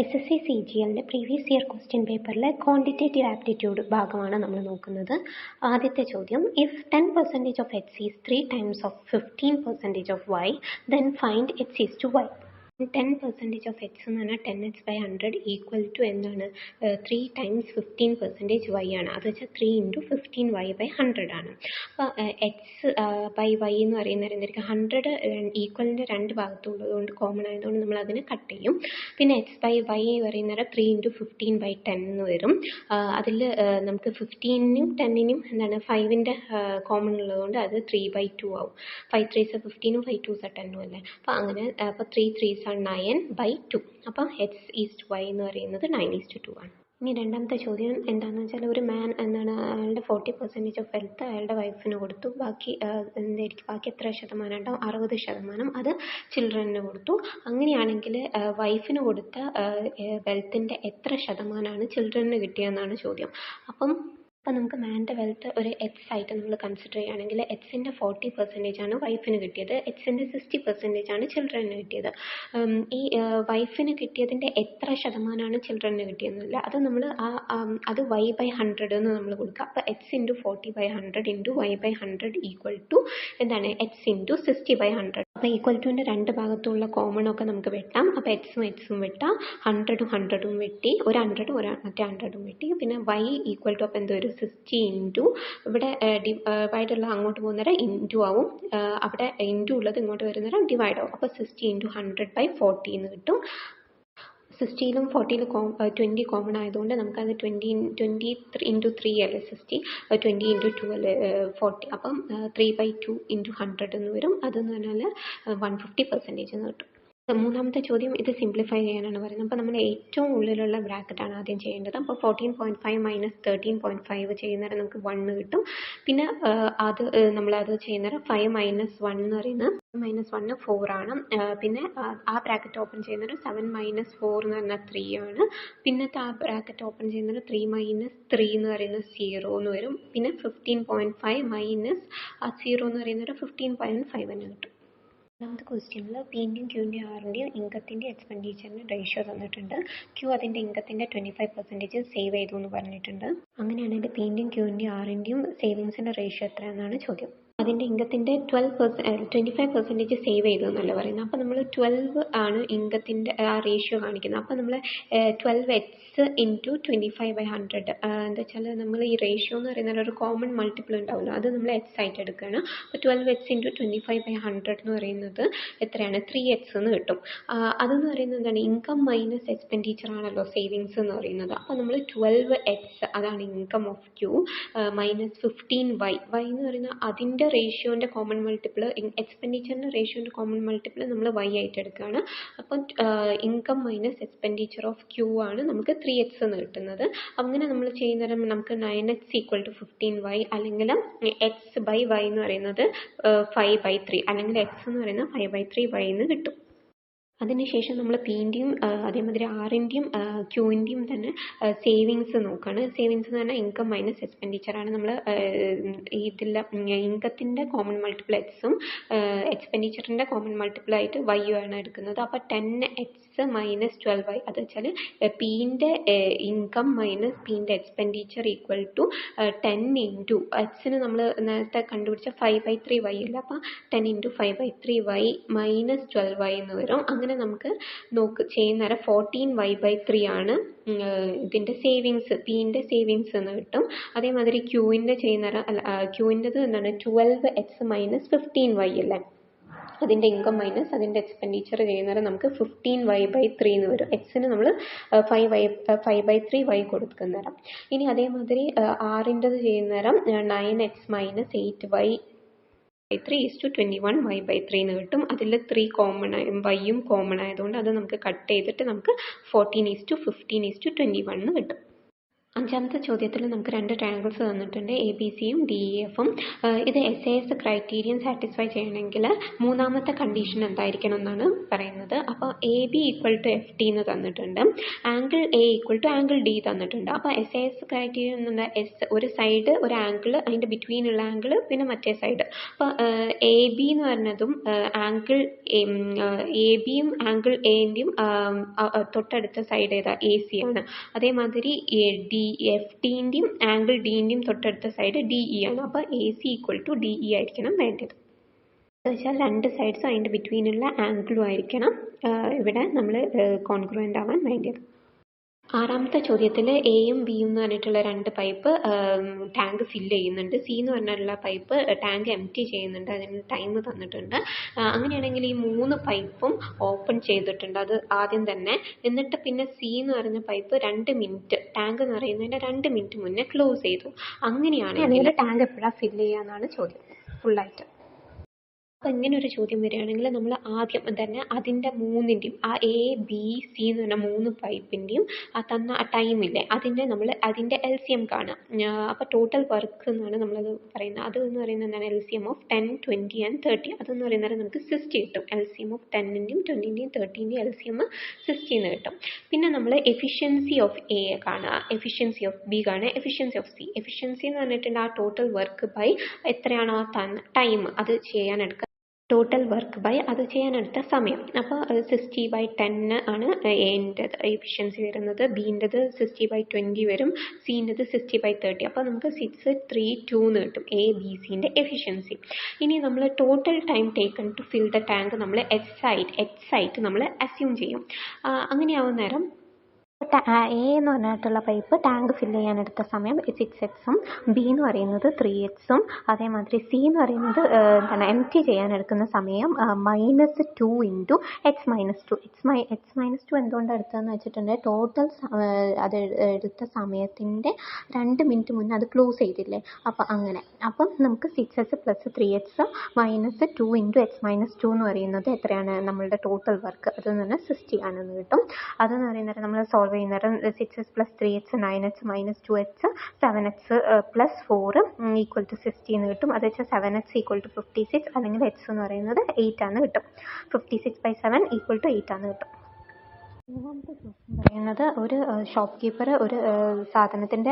SSC CGL previous year question പേപ്പറിലെ quantitative aptitude ഭാഗമാണ് നമ്മൾ നോക്കുന്നത്. ആദ്യത്തെ ചോദ്യം, if 10% of X is 3 times of 15% of Y, then find X is to Y. 10% of X എന്ന് പറഞ്ഞാൽ 10x/100 ഈക്വൽ ടു എന്താണ്? 3 times 15% വൈ ആണ്. അത് വെച്ചാൽ 3 × 15y/100 ആണ്. അപ്പോൾ എക്സ് ബൈ വൈ എന്ന് പറയുന്നത് എന്തായിരിക്കും? 100 ഈക്വലിൻ്റെ രണ്ട് ഭാഗത്തുള്ളത് കൊണ്ട് കോമൺ ആയതുകൊണ്ട് നമ്മൾ അതിനെ കട്ട് ചെയ്യും. പിന്നെ എക്സ് ബൈ വൈ പറയുന്നത് 3 × 15/10 എന്ന് വരും. അതിൽ നമുക്ക് 15നും 10നും എന്താണ് 5ൻ്റെ കോമൺ ഉള്ളതുകൊണ്ട് അത് 3/2 ആവും. 5 3s 15ഉം 5 2s 10ഉം അല്ലേ. അപ്പോൾ അങ്ങനെ അപ്പോൾ 3 3s 9/2. അപ്പോൾ എക്സ് ഈസ്റ്റ് വൈ എന്ന് പറയുന്നത് 9:2 ആണ്. ഇനി രണ്ടാമത്തെ ചോദ്യം എന്താണെന്ന് വെച്ചാൽ, ഒരു മാൻ എന്താണ് അയാളുടെ 40% ഓഫ് വെൽത്ത് അയാളുടെ വൈഫിന് കൊടുത്തു. ബാക്കി എന്തായിരിക്കും? ബാക്കി എത്ര ശതമാനം ഉണ്ടാവും? 60% അത് ചിൽഡ്രന് കൊടുത്തു. അങ്ങനെയാണെങ്കിൽ വൈഫിന് കൊടുത്ത വെൽത്തിൻ്റെ എത്ര ശതമാനമാണ് ചിൽഡ്രന് കിട്ടിയതെന്നാണ് ചോദ്യം. അപ്പം നമുക്ക് മാൻ്റെ വെൽത്ത് ഒരു എക്സ് ആയിട്ട് നമ്മൾ കൺസിഡർ ചെയ്യുകയാണെങ്കിൽ എക്സിൻ്റെ 40% ആണ് വൈഫിന് കിട്ടിയത്, എക്സിൻ്റെ 60% ആണ് ചിൽഡ്രന് കിട്ടിയത്. ഈ വൈഫിന് കിട്ടിയതിൻ്റെ എത്ര ശതമാനമാണ് ചിൽഡ്രന് കിട്ടിയെന്നില്ല, അത് നമ്മൾ അത് y/100 എന്ന് നമ്മൾ കൊടുക്കുക. അപ്പോൾ x × 40/100 × y/100 ഈക്വൽ ടു എന്താണ്? x × 60/100. അപ്പോൾ ഈക്വൽ ടുവിൻ്റെ രണ്ട് ഭാഗത്തുള്ള കോമൺ ഒക്കെ നമുക്ക് വെട്ടാം. അപ്പോൾ എക്സും എക്സും വെട്ടാം, 100ഉം 100ഉം വെട്ടി, ഒരു 100ഉം മറ്റേ 100ഉം വെട്ടി. പിന്നെ y ഈക്വൽ ടു അപ്പോൾ എന്ത് വരും? 60 ഇൻറ്റു ഇവിടെ ഡിവൈഡുള്ള അങ്ങോട്ട് പോകുന്നേരം ഇൻറ്റു ആവും, അവിടെ ഇൻറ്റു ഉള്ളത് ഇങ്ങോട്ട് വരുന്നേരം ഡിവൈഡ് ആവും. അപ്പോൾ 60 × 100/40 എന്ന് കിട്ടും. 60ലും 40ലും 20 കോമൺ ആയതുകൊണ്ട് നമുക്കത് 20 × 3 അല്ലേ 60, 20 × 2 അല്ലേ 40. അപ്പം 3/2 × 100 എന്ന് വരും. അതെന്ന് പറഞ്ഞാൽ 150% എന്ന് കിട്ടും. മൂന്നാമത്തെ ചോദ്യം, ഇത് സിംപ്ലിഫൈ ചെയ്യാനാണ് പറയുന്നത്. അപ്പോൾ നമ്മൾ ഏറ്റവും ഉള്ളിലുള്ള ബ്രാക്കറ്റാണ് ആദ്യം ചെയ്യേണ്ടത്. അപ്പോൾ 14.5 - 13.5 ചെയ്യുന്നേരം നമുക്ക് 1 കിട്ടും. പിന്നെ അത് നമ്മളത് ചെയ്യുന്നേരം 5 - 1 എന്ന് പറയുന്നത് -1 4 ആണ്. പിന്നെ ആ ബ്രാക്കറ്റ് ഓപ്പൺ ചെയ്യുന്നേരം 7 - 4 എന്ന് പറഞ്ഞാൽ 3 ആണ്. പിന്നത്തെ ആ ബ്രാക്കറ്റ് ഓപ്പൺ ചെയ്യുന്നേരം 3 - 3 എന്ന് പറയുന്നത് 0 എന്ന് വരും. പിന്നെ 15.5 മൈനസ് ആ 0 എന്ന് പറയുന്നേരം 15.5 എന്ന് കിട്ടും. രണ്ടാമത്തെ ക്വസ്റ്റ്യനിൽ പിൻ്റെയും ക്യൂൻ്റെയും ആറിൻ്റെയും ഇൻകത്തിൻ്റെ എക്സ്പെൻഡിച്ചറിന് റേഷ്യോ തന്നിട്ടുണ്ട്. ക്യൂ അതിൻ്റെ ഇൻകത്തിൻ്റെ 25% സേവ് ചെയ്തു എന്ന് പറഞ്ഞിട്ടുണ്ട്. അങ്ങനെയാണെങ്കിൽ പിൻ്റെയും ക്യൂൻ്റെയും ആറിൻ്റെയും സേവിങ്സിൻ്റെ റേഷ്യോ എത്രയാണെന്നാണ് ചോദ്യം. അതിൻ്റെ ഇൻകത്തിൻ്റെ 25% സേവ് ചെയ്തു എന്നല്ല പറയുന്നത്. അപ്പോൾ നമ്മൾ 12 ആണ് ഇൻകത്തിൻ്റെ ആ റേഷ്യോ കാണിക്കുന്നത്. അപ്പോൾ നമ്മൾ 12x × 25/100 എന്താ വെച്ചാൽ നമ്മൾ ഈ റേഷ്യോ എന്ന് പറയുന്നത് ഒരു കോമൺ മൾട്ടിപ്പിൾ ഉണ്ടാവുമല്ലോ, അത് നമ്മൾ എക്സ് ആയിട്ട് എടുക്കുകയാണ്. അപ്പോൾ 12x × 25/100 എന്ന് പറയുന്നത് എത്രയാണ്? 3x എന്ന് കിട്ടും. അതെന്ന് പറയുന്നത് എന്താണ്? ഇൻകം മൈനസ് എക്സ്പെൻഡിച്ചർ ആണല്ലോ സേവിങ്സ് എന്ന് പറയുന്നത്. അപ്പോൾ നമ്മൾ 12x അതാണ് income of Q minus 15y എന്ന് പറയുന്നത് അതിൻ്റെ റേഷ്യോൻ്റെ കോമൺ മൾട്ടിപ്പിൾ, എക്സ്പെൻഡിച്ചറിൻ്റെ റേഷ്യോൻ്റെ കോമൺ മൾട്ടിപ്പിൾ നമ്മൾ y ആയിട്ട് എടുക്കുകയാണ്. അപ്പം income minus expenditure of Q ആണ് നമുക്ക് 3x എന്ന് കിട്ടുന്നത്. അങ്ങനെ നമ്മൾ ചെയ്യുന്നേരം നമുക്ക് 9x = 15y, അല്ലെങ്കിൽ x/y എന്ന് പറയുന്നത് 5/3, അല്ലെങ്കിൽ x എന്ന് പറയുന്നത് 5/3y എന്ന് കിട്ടും. അതിനുശേഷം നമ്മൾ പിൻ്റെയും അതേമാതിരി ആറിൻ്റെയും ക്യൂവിൻ്റെയും തന്നെ സേവിങ്സ് നോക്കുകയാണ്. സേവിങ്സ് എന്ന് പറഞ്ഞാൽ ഇൻകം മൈനസ് എക്സ്പെൻഡിച്ചറാണ്. നമ്മൾ ഇതിൽ ഇൻകത്തിൻ്റെ കോമൺ മൾട്ടിപ്പിൾ എക്സും എക്സ്പെൻഡിച്ചറിൻ്റെ കോമൺ മൾട്ടിപ്പിൾ ആയിട്ട് y ആണ് എടുക്കുന്നത്. അപ്പോൾ 10x - 12y, അത് വെച്ചാൽ പിൻ്റെ ഇൻകം മൈനസ് പിൻ്റെ എക്സ്പെൻഡിച്ചർ ഈക്വൽ ടു 10 × എക്സിന് നമ്മൾ നേരത്തെ കണ്ടുപിടിച്ച 5/3y അല്ല, അപ്പോൾ 10 × 5/3y - 12y എന്ന് വരും. അങ്ങനെ നമുക്ക് ചെയ്യുന്നേരം 14y/3 ആണ് ഇതിൻ്റെ സേവിങ്സ്, പിൻ്റെ സേവിങ്സ് എന്ന് കിട്ടും. അതേമാതിരി ക്യൂവിൻ്റെ ചെയ്യുന്നേരം ക്യൂവിൻ്റെത് എന്താണ്? 12x - 15y അല്ലേ, അതിൻ്റെ ഇൻകം മൈനസ് അതിൻ്റെ എക്സ്പെൻഡിച്ചർ ചെയ്യുന്നേരം നമുക്ക് 15y/3 എന്ന് വരും. എക്സിന് നമ്മൾ 5/3y കൊടുക്കുന്നേരം. ഇനി അതേമാതിരി ആറിൻ്റെത് ചെയ്യുന്നേരം 9x - 8y/3 = 21y/3 എന്ന് കിട്ടും. അതിൽ 3 കോമൺ വൈയും കോമൺ ആയതുകൊണ്ട് അത് നമുക്ക് കട്ട് ചെയ്തിട്ട് നമുക്ക് 14:15:21 എന്ന് കിട്ടും. അഞ്ചാമത്തെ ചോദ്യത്തിൽ നമുക്ക് രണ്ട് ട്രയാങ്കിൾസ് തന്നിട്ടുണ്ട്, എ ബി സിയും ഡി ഇ എഫും. ഇത് SAS ക്രൈറ്റീരിയൻ സാറ്റിസ്ഫൈ ചെയ്യണമെങ്കിൽ മൂന്നാമത്തെ കണ്ടീഷൻ എന്തായിരിക്കണം എന്നാണ് പറയുന്നത്. അപ്പോൾ AB = FD എന്ന് തന്നിട്ടുണ്ട്, ആംഗിൾ A = ആംഗിൾ D തന്നിട്ടുണ്ട്. അപ്പോൾ SAS ക്രൈറ്റീരിയൻ എന്ന് പറഞ്ഞാൽ ഒരു സൈഡ് ഒരു ആംഗിൾ, അതിൻ്റെ ബിറ്റ്വീനുള്ള ആംഗിൾ, പിന്നെ മറ്റേ സൈഡ്. അപ്പോൾ AB എന്ന് പറഞ്ഞതും ആംഗിൾ ABയും ആംഗിൾ Aൻ്റെയും തൊട്ടടുത്ത സൈഡ് ഏതാ? AC ആണ്. അതേമാതിരി FDൻ്റെയും ആംഗിൾ Dൻ്റെയും തൊട്ടടുത്ത സൈഡ് DE ആണ്. അപ്പോൾ AC = DE ആയിരിക്കണം വേണ്ടത്. എന്ന് വെച്ചാൽ രണ്ട് സൈഡ്സും അതിൻ്റെ ബിറ്റ്വീനുള്ള ആംഗിളും ആയിരിക്കണം ഇവിടെ നമ്മൾ കോൺഗ്രുവൻ്റ് ആവാൻ വേണ്ടത്. ആറാമത്തെ ചോദ്യത്തിൽ എയും ബിയും എന്ന് പറഞ്ഞിട്ടുള്ള രണ്ട് പൈപ്പ് ടാങ്ക് ഫില്ല് ചെയ്യുന്നുണ്ട്. സി എന്ന് പറഞ്ഞിട്ടുള്ള പൈപ്പ് ടാങ്ക് എംപ്റ്റി ചെയ്യുന്നുണ്ട്. അതിന് ടൈം തന്നിട്ടുണ്ട്. അങ്ങനെയാണെങ്കിൽ ഈ 3 പൈപ്പും ഓപ്പൺ ചെയ്തിട്ടുണ്ട് അത് ആദ്യം തന്നെ. എന്നിട്ട് പിന്നെ സി എന്ന് പറഞ്ഞ പൈപ്പ് 2 മിനിറ്റ്, ടാങ്ക് നിറയുന്നതിൻ്റെ 2 മിനിറ്റ് മുന്നേ ക്ലോസ് ചെയ്തു. അങ്ങനെയാണെങ്കിൽ ടാങ്ക് എപ്പോഴാണ് ഫില്ല് ചെയ്യാന്നാണ് ചോദ്യം ഫുള്ളായിട്ട്. അപ്പോൾ ഇങ്ങനെ ഒരു ചോദ്യം വരികയാണെങ്കിൽ നമ്മൾ ആദ്യം തന്നെ അതിൻ്റെ മൂന്നിൻ്റെയും ആ AB C എന്ന് പറഞ്ഞ 3 പൈപ്പിൻ്റെയും തന്ന ടൈമില്ലേ അതിൻ്റെ LCM കാണാം. അപ്പോൾ ടോട്ടൽ വർക്ക് എന്നാണ് നമ്മളത് പറയുന്നത്. അതെന്ന് പറയുന്നത് എന്താണ്? LCM of 10, 20 and 30. അതെന്ന് പറയുന്നത് നമുക്ക് 60 കിട്ടും. LCM of 10ൻ്റെയും 20ൻ്റെയും 30ൻ്റെയും LCM 60 എന്ന് കിട്ടും. പിന്നെ നമ്മൾ എഫിഷ്യൻസി ഓഫ് A കാണുക, എഫിഷ്യൻസി ഓഫ് B കാണുക, എഫിഷ്യൻസി ഓഫ് C. എഫിഷ്യൻസി എന്ന് പറഞ്ഞിട്ടുണ്ടെങ്കിൽ ആ ടോട്ടൽ വർക്ക് ബൈ എത്രയാണോ ടൈം അത് ചെയ്യാനെടുക്കുക, ടോട്ടൽ വർക്ക് ബൈ അത് ചെയ്യാനെടുത്ത സമയം. അപ്പോൾ 60/10 ആണ് എൻ്റെത് എഫിഷ്യൻസി വരുന്നത്, ബീൻ്റെത് 60/20 വരും, സീൻ്റെത് 60/30. അപ്പോൾ നമുക്ക് 6, 3, 2 എന്ന് കിട്ടും ABCൻ്റെ എഫിഷ്യൻസി. ഇനി നമ്മൾ total time taken to fill the tank നമ്മൾ എച്ച് നമ്മൾ അസ്യൂം ചെയ്യും. അങ്ങനെയാവുന്ന നേരം A എന്ന് പറഞ്ഞിട്ടുള്ള പൈപ്പ് ടാങ്ക് ഫില്ല് ചെയ്യാനെടുത്ത സമയം 6x, B എന്ന് പറയുന്നത് 3x, അതേമാതിരി C എന്ന് പറയുന്നത് എംപ്റ്റി ചെയ്യാനെടുക്കുന്ന സമയം -2 × x - 2. x - 2 എന്തുകൊണ്ടാണ് എടുത്തതെന്ന് വെച്ചിട്ടുണ്ടെങ്കിൽ ടോട്ടൽ അത് എടുത്ത സമയത്തിൻ്റെ 2 മിനിറ്റ് മുന്നേ അത് ക്ലോസ് ചെയ്തില്ലേ, അപ്പം അങ്ങനെ. അപ്പം നമുക്ക് 6x + 3x -2 × x - 2 എന്ന് പറയുന്നത് എത്രയാണ്? നമ്മളുടെ ടോട്ടൽ വർക്ക് അതെന്ന് പറഞ്ഞാൽ 60 ആണെന്ന് കിട്ടും. അതെന്ന് പറയുന്നത് നമ്മൾ solve ചെയ്യുന്നേരം 6x + 3x 9x - 2x 7x + 4 = 60 എന്ന് കിട്ടും. അത് വെച്ചാൽ 7x = 56, അല്ലെങ്കിൽ x എന്ന് പറയുന്നത് 8 ആണ് കിട്ടും. 56/7 = 8 ആണ് കിട്ടും. മൂന്നാമത്തെ ക്വസ്റ്റ്യൻ പറയുന്നത് ഒരു ഷോപ്പ് കീപ്പർ ഒരു സാധനത്തിൻ്റെ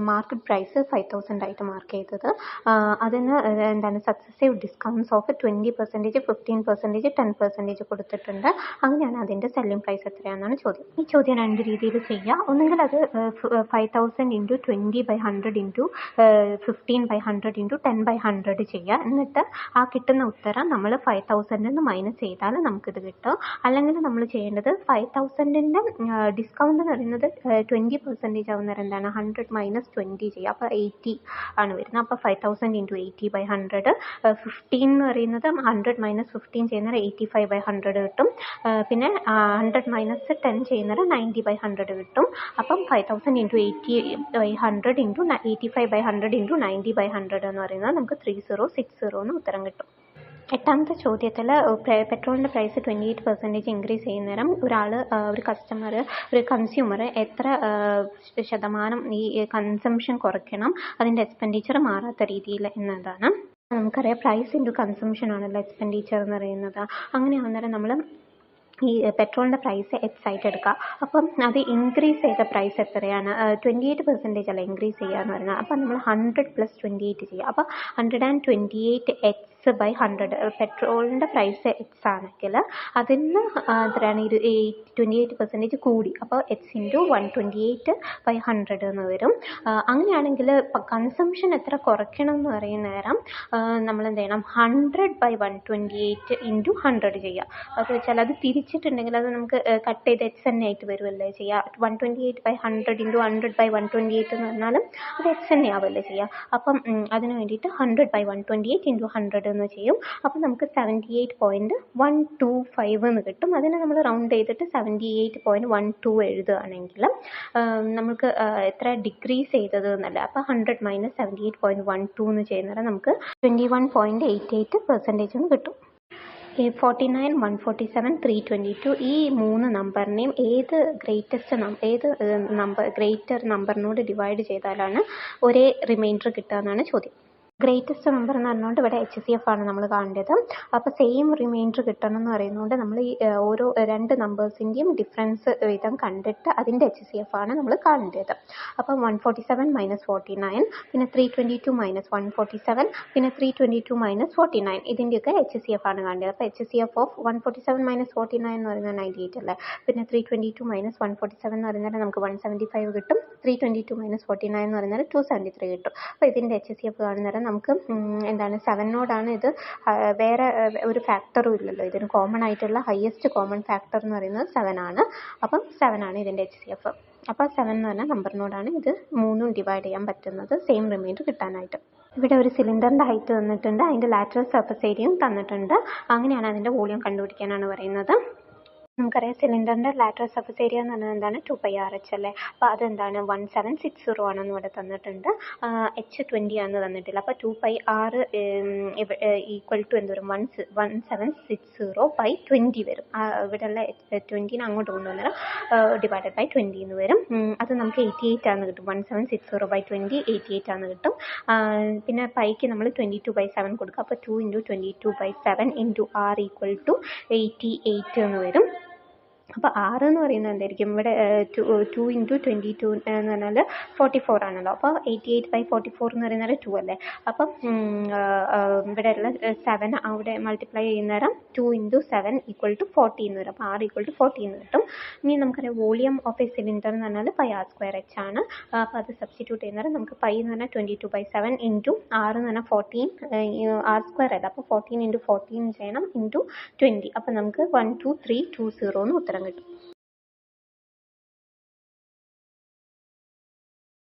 മാർക്കറ്റ് പ്രൈസ് 5000 ആയിട്ട് മാർക്ക് ചെയ്തത്. അതിന് എന്താണ് സക്സസീവ് ഡിസ്കൗണ്ട്സ് ഓഫ് 20%, 15%, 10% കൊടുത്തിട്ടുണ്ട്. അങ്ങനെയാണ് അതിൻ്റെ സെല്ലിംഗ് പ്രൈസ് എത്രയാണെന്നാണ് ചോദ്യം. ഈ ചോദ്യം രണ്ട് രീതിയിൽ ചെയ്യുക. ഒന്നുകിൽ അത് 5000 × 20/100 × 15/100 × 10/100 ചെയ്യുക. എന്നിട്ട് ആ കിട്ടുന്ന ഉത്തരം നമ്മൾ 5000 നിന്ന് മൈനസ് ചെയ്താൽ നമുക്കിത് കിട്ടും. അല്ലെങ്കിൽ നമ്മൾ ചെയ്യേണ്ടത് 5000ൻ്റെ ഡിസ്കൗണ്ട് എന്ന് പറയുന്നത് 20% ആവുന്നേരം എന്താണ് 100 - 20 ചെയ്യുക. അപ്പോൾ 80 ആണ് വരുന്നത്. അപ്പോൾ 5000 × 80/100. 15 എന്ന് പറയുന്നത് 100 - 15 ചെയ്യുന്നേരം 85/100 കിട്ടും. പിന്നെ 100 - 10 ചെയ്യുന്നേരം 90/100 കിട്ടും. അപ്പം 5000 × 80/100 × 85/100 × 90/100 എന്ന് പറയുന്നത് നമുക്ക് 3060 എന്ന് ഉത്തരം കിട്ടും. എട്ടാമത്തെ ചോദ്യത്തിൽ പെട്രോളിൻ്റെ പ്രൈസ് 28% ഇൻക്രീസ് ചെയ്യുന്നേരം ഒരു കൺസ്യൂമർ എത്ര ശതമാനം ഈ കൺസംഷൻ കുറയ്ക്കണം, അതിൻ്റെ എക്സ്പെൻഡിച്ചർ മാറാത്ത രീതിയിൽ എന്നതാണ്. നമുക്കറിയാം പ്രൈസ് × കൺസംഷൻ ആണല്ലോ എക്സ്പെൻഡിച്ചർ എന്ന് പറയുന്നത്. അങ്ങനെ ആവുന്നേരം നമ്മൾ ഈ പെട്രോളിൻ്റെ പ്രൈസ് എക്സ് ആയിട്ട് എടുക്കുക. അപ്പം അത് ഇൻക്രീസ് ചെയ്ത പ്രൈസ് എത്രയാണ്? 28% അല്ല ഇൻക്രീസ് ചെയ്യുക എന്ന് പറയുന്നത്. അപ്പം നമ്മൾ 100 + 28 ചെയ്യുക. അപ്പോൾ 128x / 100. പെട്രോളിൻ്റെ പ്രൈസ് എക്സ് ആണെങ്കിൽ അതിന് എത്രയാണ് 28% കൂടി. അപ്പോൾ x × 128/100 എന്ന് വരും. അങ്ങനെയാണെങ്കിൽ കൺസംഷൻ എത്ര കുറയ്ക്കണം എന്ന് പറയുന്ന നേരം നമ്മൾ എന്ത് ചെയ്യണം? 100/128 × 100 ചെയ്യുക. അത് വെച്ചാൽ അത് തിരിച്ചിട്ടുണ്ടെങ്കിൽ അത് നമുക്ക് കട്ട് ചെയ്ത് എക്സ് തന്നെ ആയിട്ട് വരുമല്ലേ ചെയ്യുക. 128/100 × 100/128 എന്ന് പറഞ്ഞാലും അത് എക്സ് തന്നെ ആവുമല്ലേ ചെയ്യുക. അപ്പം അതിന് വേണ്ടിയിട്ട് 100/128 × 100 എന്ന് ചെയ്യും. അപ്പം നമുക്ക് 78.125 എന്ന് കിട്ടും. അതിനെ നമ്മൾ റൗണ്ട് ചെയ്തിട്ട് 78.12 എഴുതുകയാണെങ്കിൽ നമുക്ക് എത്ര ഡിക്രീസ് ചെയ്തത് എന്നല്ല. അപ്പോൾ 100 - 78.12 എന്ന് ചെയ്യുന്നത് നമുക്ക് 21.88% എന്ന് കിട്ടും. ഈ 49, 147, 322 ഈ 3 നമ്പറിനെയും ഏത് ഗ്രേറ്റർ നമ്പറിനോട് ഡിവൈഡ് ചെയ്താലാണ് ഒരേ റിമൈൻഡർ കിട്ടുക എന്നാണ് ചോദ്യം. ഗ്രേറ്റസ്റ്റ് നമ്പർ എന്ന് പറഞ്ഞുകൊണ്ട് ഇവിടെ HCF ആണ് നമ്മൾ കാണേണ്ടത്. അപ്പോൾ സെയിം റിമൈൻഡർ കിട്ടണം എന്ന് പറയുന്നതുകൊണ്ട് നമ്മൾ ഈ ഓരോ 2 നമ്പേഴ്സിൻ്റെയും ഡിഫറൻസ് വീതം കണ്ടിട്ട് അതിൻ്റെ HCF ആണ് നമ്മൾ കാണേണ്ടത്. അപ്പം 147 - 49, പിന്നെ 322 - 147, പിന്നെ 322 - 49 ഇതിൻ്റെയൊക്കെ HCF ആണ് കാണേണ്ടത്. അപ്പോൾ HCF ഓഫ് 147 - 49 എന്ന് പറയുന്നത് 98 അല്ലേ. പിന്നെ 322 - 147 എന്ന് പറയുന്നത് നമുക്ക് 175 കിട്ടും. 322 - 49 എന്ന് പറയുന്നത് 273 കിട്ടും. അപ്പോൾ ഇതിൻ്റെ HCF കാണുന്നേരം നമുക്ക് എന്താണ് 7നോടാണ് ഇത്. വേറെ ഒരു ഫാക്ടറും ഇല്ലല്ലോ. ഇതിന് കോമൺ ആയിട്ടുള്ള ഹയസ്റ്റ് കോമൺ ഫാക്ടർ എന്ന് പറയുന്നത് 7 ആണ്. അപ്പം 7 ആണ് ഇതിൻ്റെ HCF. അപ്പോൾ 7 എന്ന് പറഞ്ഞ നമ്പറിനോടാണ് ഇത് 3 ഡിവൈഡ് ചെയ്യാൻ പറ്റുന്നത് സെയിം റിമൈൻഡർ കിട്ടാനായിട്ട്. ഇവിടെ ഒരു സിലിണ്ടറിൻ്റെ ഹൈറ്റ് തന്നിട്ടുണ്ട്, അതിൻ്റെ ലാറ്ററൽ സർഫസ് ഏരിയയും തന്നിട്ടുണ്ട്. അങ്ങനെയാണ് അതിൻ്റെ വോളിയം കണ്ടുപിടിക്കാനാണ് പറയുന്നത്. നമുക്കറിയാം സിലിണ്ടറിൻ്റെ ലാറ്ററൽ സർഫസ് ഏരിയ എന്ന് പറഞ്ഞാൽ എന്താണ് 2πRH അല്ലേ. അപ്പോൾ അതെന്താണ് 1760 ആണെന്ന് ഇവിടെ തന്നിട്ടുണ്ട്. H20 ആണെന്ന് തന്നിട്ടില്ല. അപ്പോൾ 2πR ഈക്വൽ ടു എന്ത് വരും 1760/20 വരും. ഇവിടെയുള്ള 20 അങ്ങോട്ട് കൊണ്ടുവന്നേരം ഡിവൈഡഡ് ബൈ 20 എന്ന് വരും. അത് നമുക്ക് 88 ആണ് കിട്ടും. 1760/20 88 ആണ് കിട്ടും. പിന്നെ പൈക്ക് നമ്മൾ 22/7 കൊടുക്കുക. അപ്പോൾ 2 × 22/7 × R ഈക്വൽ ടു 88 എന്ന് വരും. അപ്പോൾ 6 എന്ന് പറയുന്നത് എന്തായിരിക്കും ഇവിടെ 2 × 22 എന്ന് പറഞ്ഞാൽ 44 ആണല്ലോ. അപ്പോൾ 88/44 എന്ന് പറയുന്നത് 2 അല്ലേ. അപ്പം ഇവിടെയുള്ള 7 അവിടെ മൾട്ടിപ്ലൈ ചെയ്യുന്നേരം 2 × 7 ഈക്വൽ ടു 40 എന്ന് വരും. അപ്പോൾ R ഈക്വൽ ടു 40 എന്ന് കിട്ടും. ഇനി നമുക്കറിയാം വോളിയം ഓഫ് എ സിലിണ്ടർ എന്ന് പറഞ്ഞാൽ πr²h ആണ്. അപ്പോൾ അത് സബ്സ്റ്റിറ്റ്യൂട്ട് ചെയ്യുന്നേരം നമുക്ക് പൈ എന്ന് പറഞ്ഞാൽ 22/7 × R എന്ന് പറഞ്ഞാൽ 14 R² അല്ല. അപ്പോൾ 14 × 14 ചെയ്യണം × 20. അപ്പോൾ നമുക്ക് 12320 എന്ന് ഉത്തരം കിട്ടും.